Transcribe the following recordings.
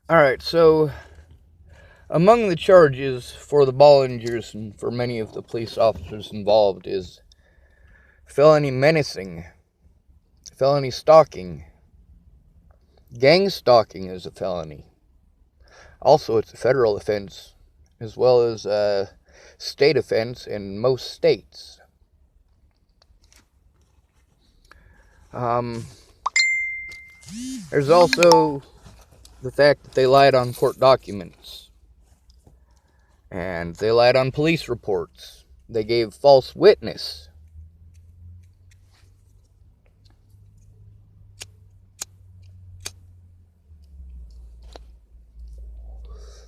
Alright, so among the charges for the bollingers and for many of the police officers involved is felony menacing, felony stalking. Gang stalking is a felony. Also, it's a federal offense, as well as a state offense in most states. There's also the fact that they lied on court documents. And they lied on police reports. They gave false witness.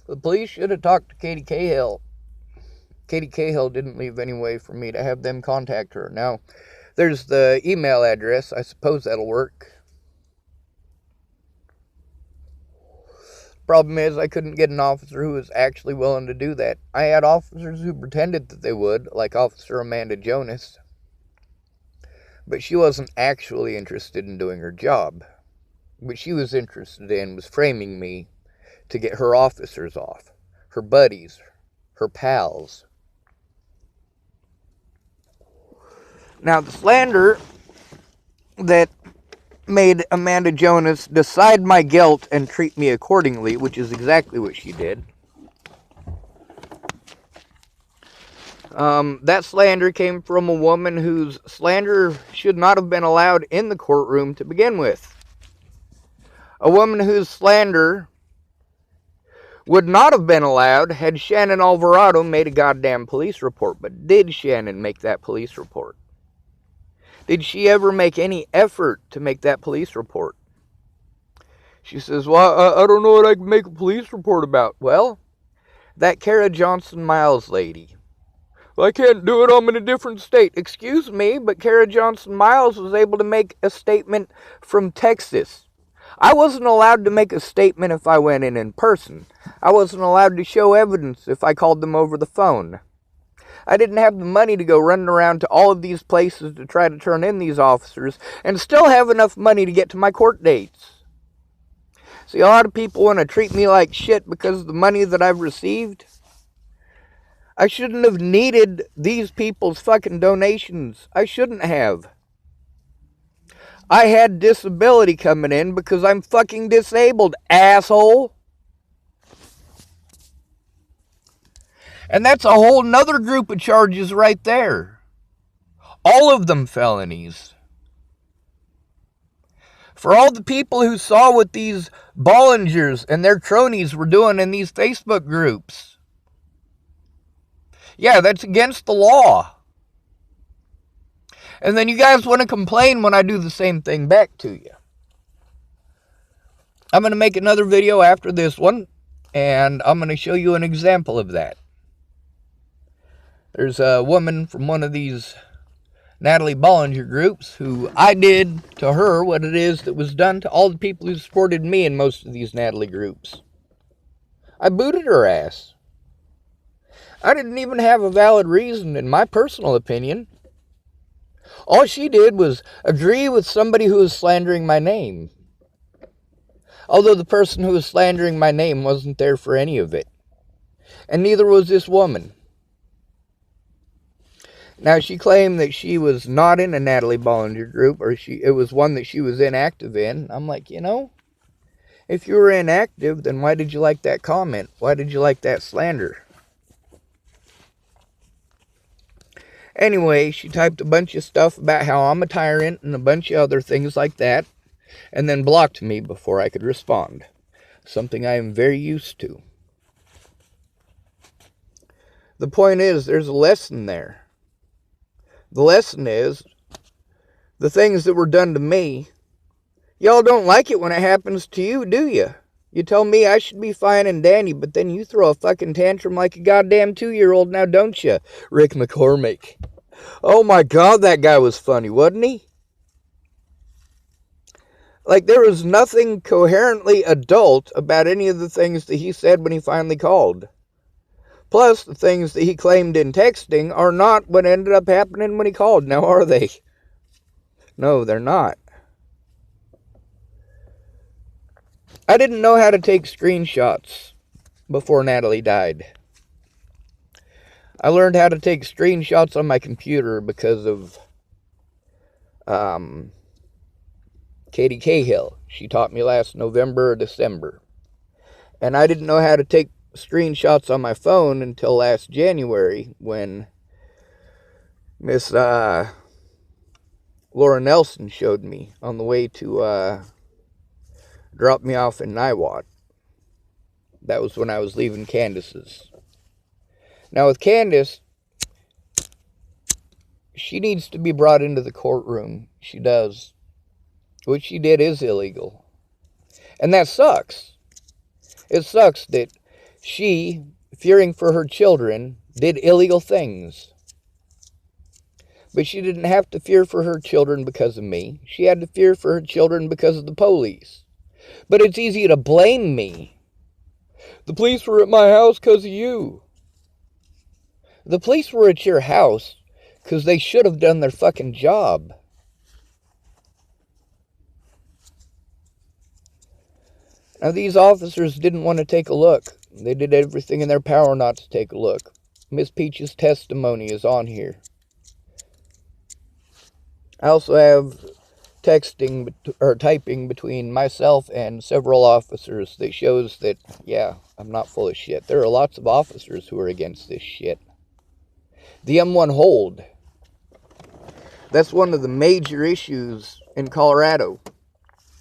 The police should have talked to Katie Cahill. Katie Cahill didn't leave any way for me to have them contact her. Now, there's the email address. I suppose that'll work. Problem is, I couldn't get an officer who was actually willing to do that. I had officers who pretended that they would, like Officer Amanda Jonas. But she wasn't actually interested in doing her job. What she was interested in was framing me to get her officers off, her buddies, her pals. Now, the slander that made Amanda Jonas decide my guilt and treat me accordingly, which is exactly what she did. That slander came from a woman whose slander should not have been allowed in the courtroom to begin with. A woman whose slander would not have been allowed had Shannon Alvarado made a goddamn police report. But did Shannon make that police report? Did she ever make any effort to make that police report? She says, well, I don't know what I can make a police report about. Well, that Kara Johnson Miles lady. Well, I can't do it, I'm in a different state. Excuse me, but Kara Johnson Miles was able to make a statement from Texas. I wasn't allowed to make a statement if I went in person. I wasn't allowed to show evidence if I called them over the phone. I didn't have the money to go running around to all of these places to try to turn in these officers and still have enough money to get to my court dates. See, a lot of people want to treat me like shit because of the money that I've received. I shouldn't have needed these people's fucking donations. I shouldn't have. I had disability coming in because I'm fucking disabled, asshole. And that's a whole nother group of charges right there. All of them felonies. For all the people who saw what these bollingers and their cronies were doing in these Facebook groups. Yeah, that's against the law. And then you guys want to complain when I do the same thing back to you. I'm going to make another video after this one, and I'm going to show you an example of that. There's a woman from one of these Natalie Bollinger groups who I did to her what it is that was done to all the people who supported me in most of these Natalie groups. I booted her ass. I didn't even have a valid reason, in my personal opinion. All she did was agree with somebody who was slandering my name. Although the person who was slandering my name wasn't there for any of it. And neither was this woman. Now, she claimed that she was not in a Natalie Bollinger group, or it was one that she was inactive in. I'm like, you know, if you were inactive, then why did you like that comment? Why did you like that slander? Anyway, she typed a bunch of stuff about how I'm a tyrant and a bunch of other things like that, and then blocked me before I could respond. Something I am very used to. The point is, there's a lesson there. The lesson is, the things that were done to me, y'all don't like it when it happens to you, do you? You tell me I should be fine and dandy, but then you throw a fucking tantrum like a goddamn 2-year-old now, don't you, Rick McCormick? Oh my God, that guy was funny, wasn't he? Like, there was nothing coherently adult about any of the things that he said when he finally called. Plus, the things that he claimed in texting are not what ended up happening when he called. Now, are they? No, they're not. I didn't know how to take screenshots before Natalie died. I learned how to take screenshots on my computer because of Katie Cahill. She taught me last November or December. And I didn't know how to take screenshots on my phone until last January when Miss Laura Nelson showed me on the way to drop me off in Niwot. That was when I was leaving Candace's. Now with Candace, she needs to be brought into the courtroom. She does. What she did is illegal. And that sucks. It sucks that she, fearing for her children, did illegal things. But she didn't have to fear for her children because of me. She had to fear for her children because of the police. But it's easy to blame me. The police were at my house because of you. The police were at your house because they should have done their fucking job. Now, these officers didn't want to take a look. They did everything in their power not to take a look. Miss Peach's testimony is on here. I also have texting or typing between myself and several officers that shows that, yeah, I'm not full of shit. There are lots of officers who are against this shit. The M1 hold. That's one of the major issues in Colorado.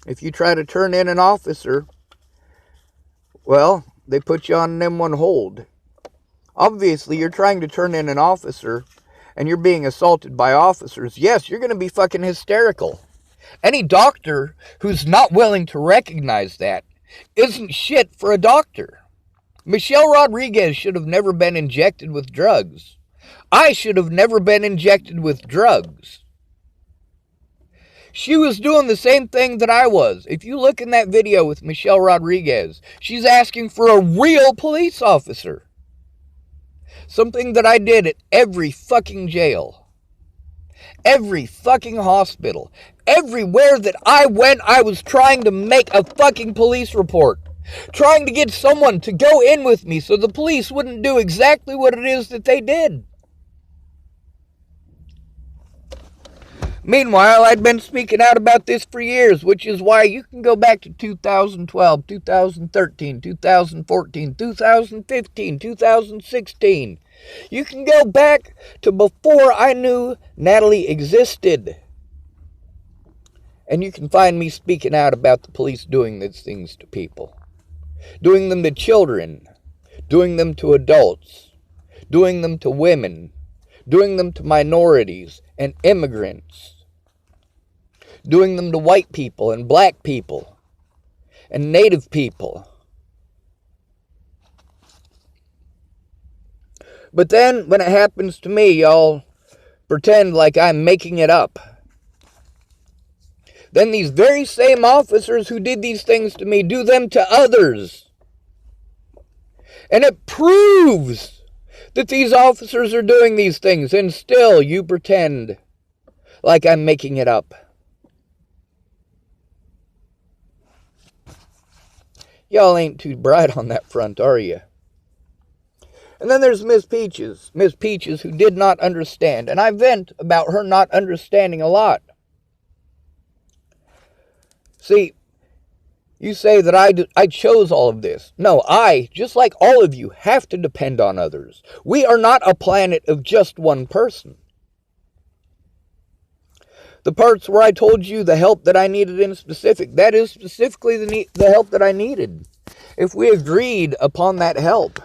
If you try to turn in an officer, well, they put you on an M1 hold. Obviously, you're trying to turn in an officer and you're being assaulted by officers. Yes, you're going to be fucking hysterical. Any doctor who's not willing to recognize that isn't shit for a doctor. Michelle Rodriguez should have never been injected with drugs. I should have never been injected with drugs. She was doing the same thing that I was. If you look in that video with Michelle Rodriguez, she's asking for a real police officer. Something that I did at every fucking jail. Every fucking hospital. Everywhere that I went, I was trying to make a fucking police report. Trying to get someone to go in with me so the police wouldn't do exactly what it is that they did. Meanwhile, I'd been speaking out about this for years, which is why you can go back to 2012, 2013, 2014, 2015, 2016. You can go back to before I knew Natalie existed. And you can find me speaking out about the police doing these things to people. Doing them to children. Doing them to adults. Doing them to women. Doing them to minorities and immigrants. Doing them to white people and black people and native people. But then when it happens to me, y'all pretend like I'm making it up. Then these very same officers who did these things to me do them to others. And it proves that these officers are doing these things, and still you pretend like I'm making it up. Y'all ain't too bright on that front, are you? And then there's Miss Peaches. Miss Peaches who did not understand. And I vent about her not understanding a lot. See, you say that I chose all of this. No, I, just like all of you, have to depend on others. We are not a planet of just one person. The parts where I told you the help that I needed in specific, that is specifically the help that I needed. If we agreed upon that help,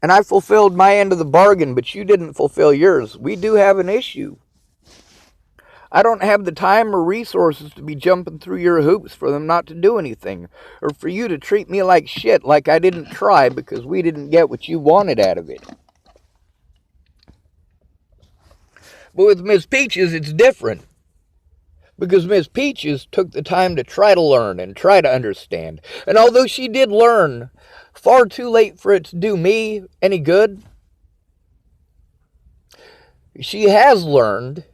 and I fulfilled my end of the bargain, but you didn't fulfill yours, we do have an issue. I don't have the time or resources to be jumping through your hoops for them not to do anything, or for you to treat me like shit, like I didn't try because we didn't get what you wanted out of it. But with Miss Peaches, it's different. Because Miss Peaches took the time to try to learn and try to understand. And although she did learn far too late for it to do me any good, she has learned,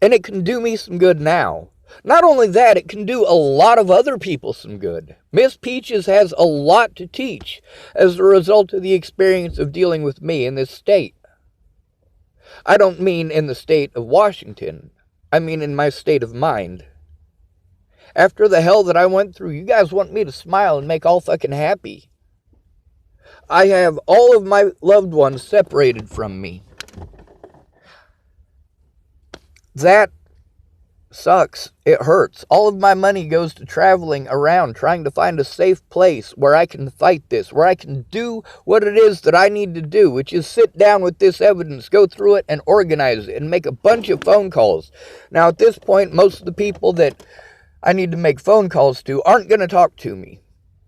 and it can do me some good now. Not only that, it can do a lot of other people some good. Miss Peaches has a lot to teach as a result of the experience of dealing with me in this state. I don't mean in the state of Washington. I mean in my state of mind. After the hell that I went through, you guys want me to smile and make all fucking happy. I have all of my loved ones separated from me. That sucks. It hurts. All of my money goes to traveling around, trying to find a safe place where I can fight this, where I can do what it is that I need to do, which is sit down with this evidence, go through it, and organize it, and make a bunch of phone calls. Now, at this point, most of the people that I need to make phone calls to aren't going to talk to me.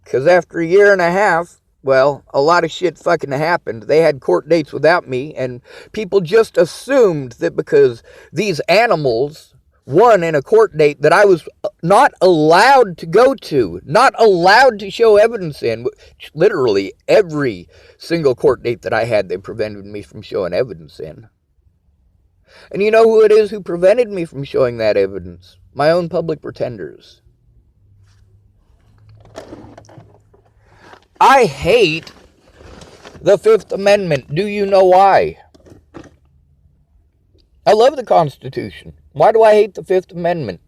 Because after a year and a half, well, a lot of shit fucking happened. They had court dates without me, and people just assumed that because these animals won in a court date that I was not allowed to go to, not allowed to show evidence in. Literally every single court date that I had, they prevented me from showing evidence in. And you know who it is who prevented me from showing that evidence? My own public pretenders. I hate the Fifth Amendment. Do you know why? I love the Constitution. Why do I hate the Fifth Amendment?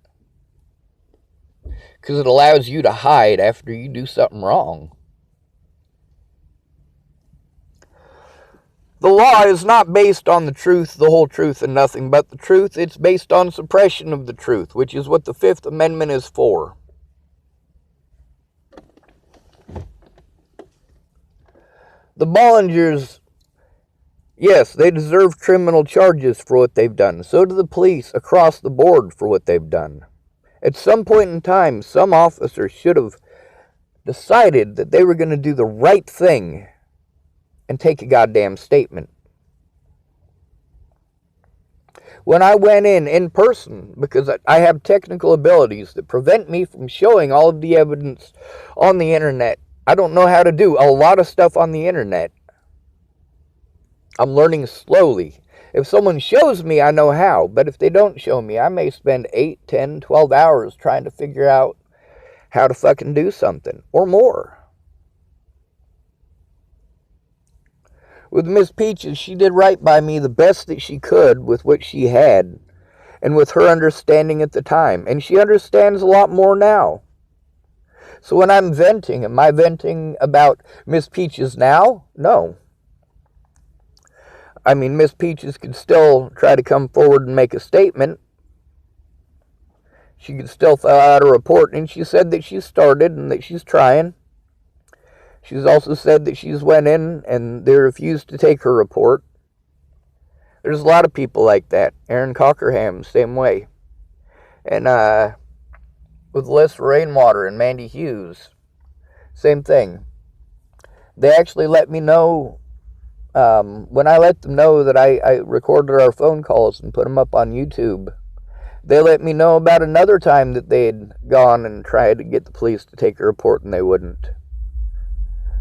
Because it allows you to hide after you do something wrong. The law is not based on the truth, the whole truth, and nothing but the truth. It's based on suppression of the truth, which is what the Fifth Amendment is for. The Bollingers, yes, they deserve criminal charges for what they've done. So do the police across the board for what they've done. At some point in time, some officer should have decided that they were going to do the right thing and take a goddamn statement. When I went in person, because I have technical abilities that prevent me from showing all of the evidence on the internet, I don't know how to do a lot of stuff on the internet. I'm learning slowly. If someone shows me, I know how. But if they don't show me, I may spend 8, 10, 12 hours trying to figure out how to fucking do something. Or more. With Miss Peaches, she did right by me the best that she could with what she had. And with her understanding at the time. And she understands a lot more now. So when I'm venting, am I venting about Miss Peaches now? No. I mean, Miss Peaches could still try to come forward and make a statement. She could still fill out a report, and she said that she started and that she's trying. She's also said that she's went in and they refused to take her report. There's a lot of people like that. Aaron Cockerham, same way. And with Les Rainwater and Mandy Hughes, same thing. They actually let me know, when I let them know that I recorded our phone calls and put them up on YouTube, they let me know about another time that they had gone and tried to get the police to take a report and they wouldn't.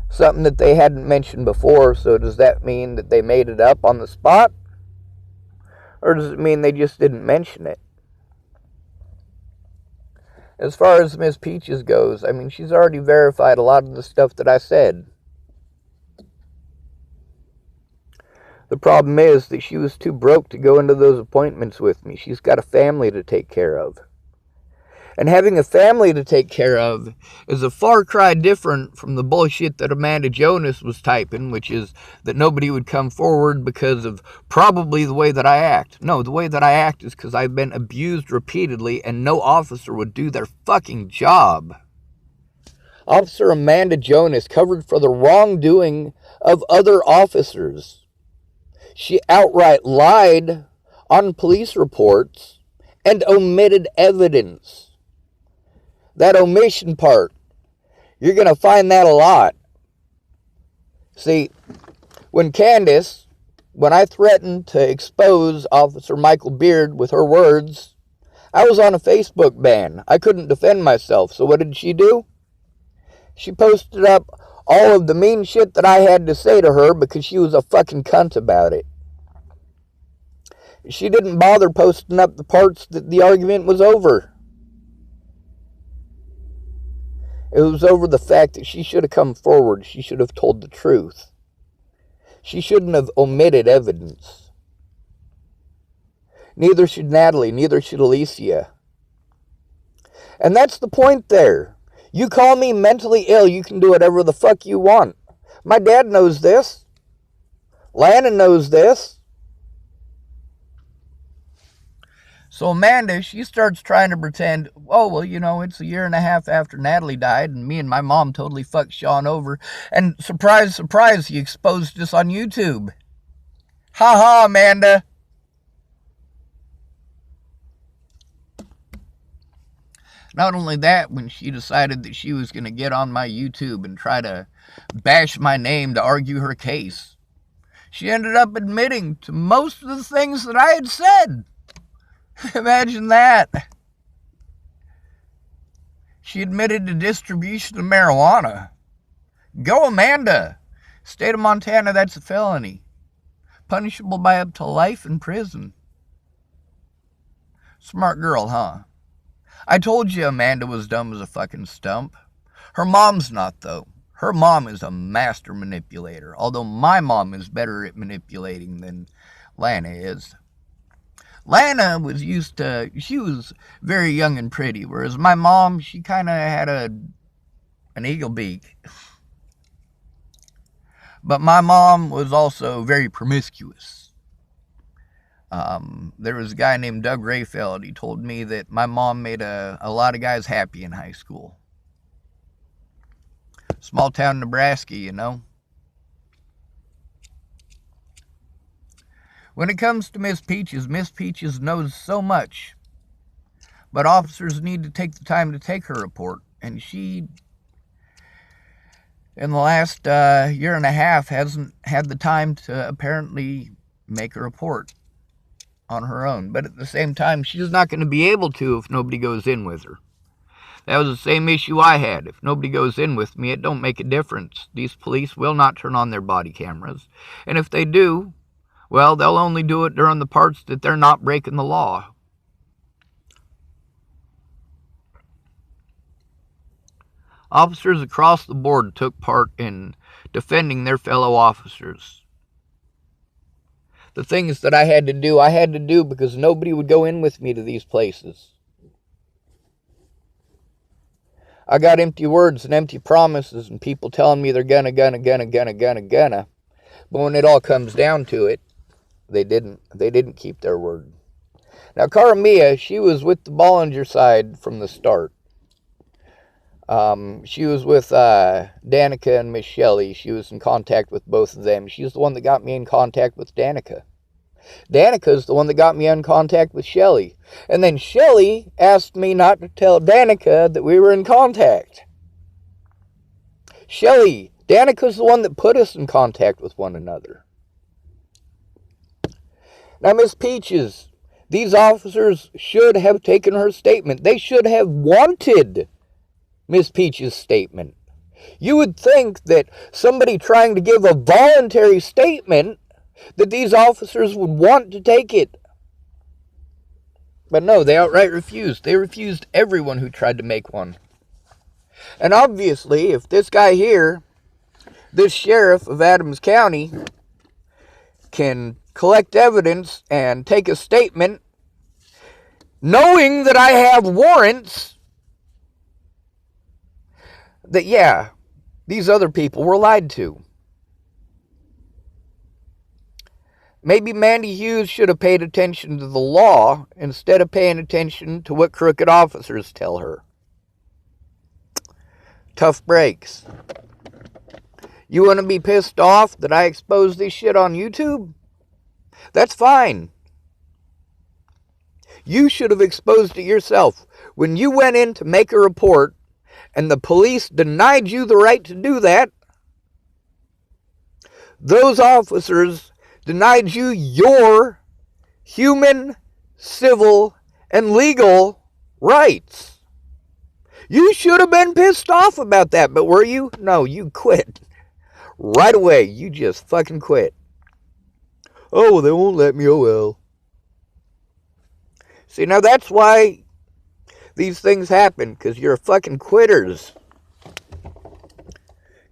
Something that they hadn't mentioned before, so does that mean that they made it up on the spot? Or does it mean they just didn't mention it? As far as Miss Peaches goes, I mean, she's already verified a lot of the stuff that I said. The problem is that she was too broke to go into those appointments with me. She's got a family to take care of. And having a family to take care of is a far cry different from the bullshit that Amanda Jonas was typing, which is that nobody would come forward because of probably the way that I act. No, the way that I act is because I've been abused repeatedly and no officer would do their fucking job. Officer Amanda Jonas covered for the wrongdoing of other officers. She outright lied on police reports and omitted evidence. That omission part, you're going to find that a lot. See, when I threatened to expose Officer Michael Beard with her words, I was on a Facebook ban. I couldn't defend myself, so what did she do? She posted up all of the mean shit that I had to say to her because she was a fucking cunt about it. She didn't bother posting up the parts that the argument was over. It was over the fact that she should have come forward. She should have told the truth. She shouldn't have omitted evidence. Neither should Natalie, neither should Alicia. And that's the point there. You call me mentally ill, you can do whatever the fuck you want. My dad knows this. Lana knows this. So Amanda, she starts trying to pretend, oh, well, you know, it's a year and a half after Natalie died, and me and my mom totally fucked Sean over. And surprise, surprise, he exposed us on YouTube. Ha ha, Amanda. Not only that, when she decided that she was going to get on my YouTube and try to bash my name to argue her case, she ended up admitting to most of the things that I had said. Imagine that. She admitted to distribution of marijuana. Go, Amanda. State of Montana, that's a felony. Punishable by up to life in prison. Smart girl, huh? I told you Amanda was dumb as a fucking stump. Her mom's not, though. Her mom is a master manipulator, although my mom is better at manipulating than Lana is. Lana was she was very young and pretty, whereas my mom, she kind of had an eagle beak. But my mom was also very promiscuous. There was a guy named Doug Rayfeld. He told me that my mom made a lot of guys happy in high school. Small town Nebraska, you know. When it comes to Miss Peaches knows so much. But officers need to take the time to take her report. And she, in the last year and a half, hasn't had the time to apparently make a report on her own. But at the same time, she's not going to be able to if nobody goes in with her. That was the same issue I had. If nobody goes in with me, it don't make a difference. These police will not turn on their body cameras. And if they do, well, they'll only do it during the parts that they're not breaking the law. Officers across the board took part in defending their fellow officers. The things that I had to do because nobody would go in with me to these places. I got empty words and empty promises and people telling me they're gonna. But when it all comes down to it, they didn't keep their word. Now, Caramia, she was with the Bollinger side from the start. She was with Danica and Miss Shelley. She was in contact with both of them. She's the one that got me in contact with Danica. Danica's the one that got me in contact with Shelley. And then Shelley asked me not to tell Danica that we were in contact. Shelley, Danica's the one that put us in contact with one another. Now, Miss Peaches, these officers should have taken her statement. They should have wanted Miss Peaches' statement. You would think that somebody trying to give a voluntary statement, that these officers would want to take it. But no, they outright refused. They refused everyone who tried to make one. And obviously, if this guy here, this sheriff of Adams County, can collect evidence and take a statement, knowing that I have warrants, that yeah, these other people were lied to. Maybe Mandy Hughes should have paid attention to the law instead of paying attention to what crooked officers tell her. Tough breaks. You want to be pissed off that I exposed this shit on YouTube? That's fine. You should have exposed it yourself. When you went in to make a report and the police denied you the right to do that, those officers denied you your human, civil, and legal rights. You should have been pissed off about that, but were you? No, you quit. Right away, you just fucking quit. Oh, well, they won't let me, oh well. See, now that's why these things happen, because you're fucking quitters.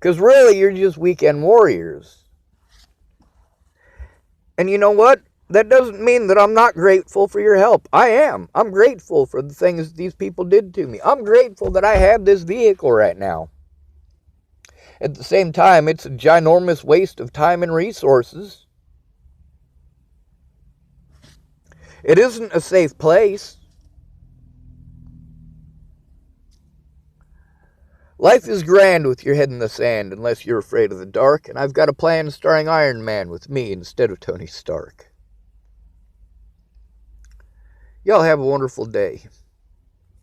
Because really, you're just weekend warriors. And you know what? That doesn't mean that I'm not grateful for your help. I am. I'm grateful for the things these people did to me. I'm grateful that I have this vehicle right now. At the same time, it's a ginormous waste of time and resources. It isn't a safe place. Life is grand with your head in the sand unless you're afraid of the dark, and I've got a plan starring Iron Man with me instead of Tony Stark. Y'all have a wonderful day.